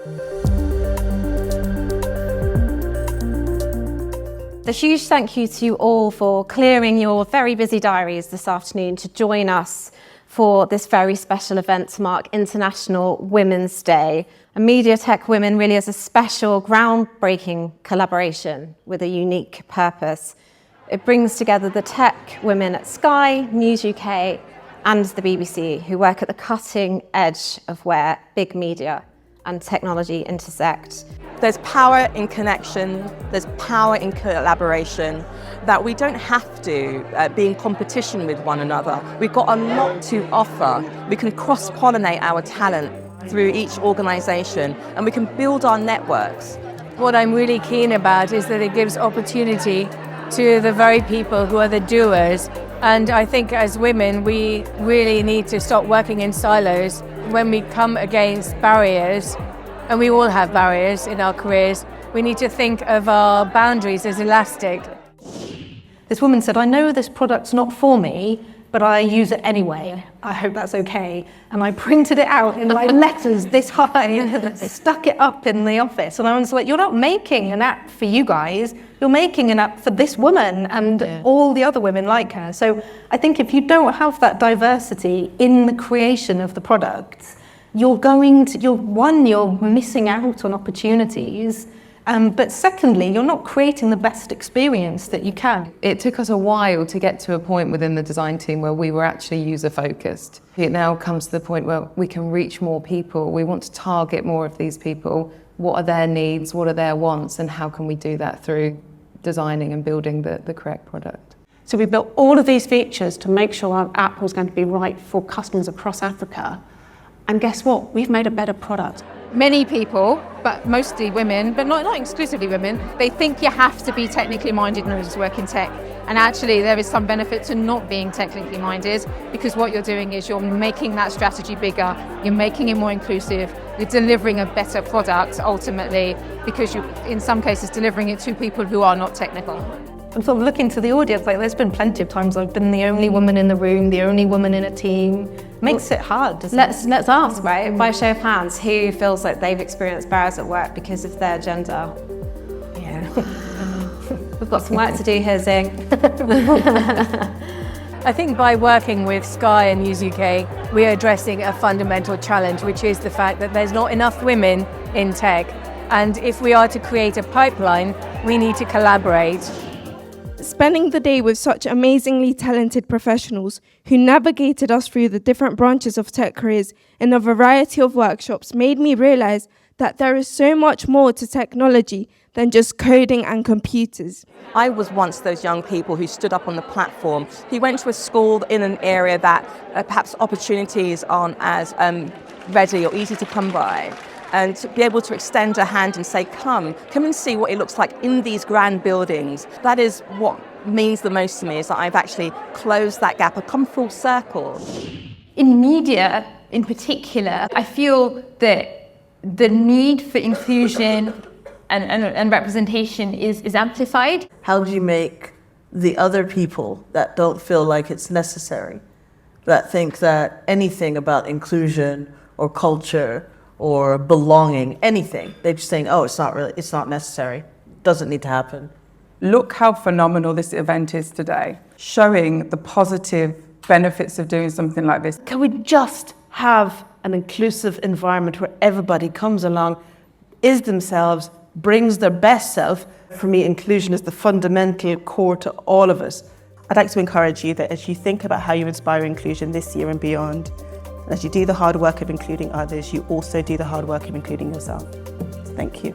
A huge thank you to you all for clearing your very busy diaries this afternoon to join us for this very special event to mark International Women's Day. And MediaTechWomen really is a special, groundbreaking collaboration with a unique purpose. It brings together the tech women at Sky, News UK, and the BBC, who work at the cutting edge of where big media and technology intersect. There's power in connection, there's power in collaboration, that we don't have to be in competition with one another. We've got a lot to offer. We can cross-pollinate our talent through each organisation, and we can build our networks. What I'm really keen about is that it gives opportunity to the very people who are the doers. And I think as women, we really need to stop working in silos. When we come against barriers, and we all have barriers in our careers, we need to think of our boundaries as elastic. This woman said, I know this product's not for me, but I use it anyway. I hope that's okay. And I printed it out in like letters this high, stuck it up in the office. And I was like, you're not making an app for you guys, you're making an app for this woman and all the other women like her. So I think if you don't have that diversity in the creation of the product, you're missing out on opportunities. But secondly, you're not creating the best experience that you can. It took us a while to get to a point within the design team where we were actually user-focused. It now comes to the point where we can reach more people. We want to target more of these people. What are their needs? What are their wants? And how can we do that through designing and building the correct product? So we built all of these features to make sure our app was going to be right for customers across Africa. And guess what? We've made a better product. Many people, but mostly women, but not exclusively women, they think you have to be technically minded in order to work in tech. And actually there is some benefit to not being technically minded, because what you're doing is you're making that strategy bigger, you're making it more inclusive, you're delivering a better product ultimately, because you're in some cases delivering it to people who are not technical. I'm sort of looking to the audience, like there's been plenty of times I've been the only woman in the room, the only woman in a team. Makes it hard, doesn't it? Let's ask, right, by show of hands, who feels like they've experienced barriers at work because of their gender? Yeah. We've got some work to do here, Zing. I think by working with Sky and News UK, we are addressing a fundamental challenge, which is the fact that there's not enough women in tech. And if we are to create a pipeline, we need to collaborate. Spending the day with such amazingly talented professionals who navigated us through the different branches of tech careers in a variety of workshops made me realize that there is so much more to technology than just coding and computers. I was once those young people who stood up on the platform, who went to a school in an area that perhaps opportunities aren't as ready or easy to come by. And to be able to extend a hand and say, come and see what it looks like in these grand buildings. That is what means the most to me, is that I've actually closed that gap. I've come full circle. In media, in particular, I feel that the need for inclusion and representation is amplified. How do you make the other people that don't feel like it's necessary, that think that anything about inclusion or culture or belonging, anything, they're just saying, oh, it's not necessary, doesn't need to happen. Look how phenomenal this event is today, showing the positive benefits of doing something like this. Can we just have an inclusive environment where everybody comes along, is themselves, brings their best self? For me, inclusion is the fundamental core to all of us. I'd like to encourage you that as you think about how you inspire inclusion this year and beyond, as you do the hard work of including others, you also do the hard work of including yourself. Thank you.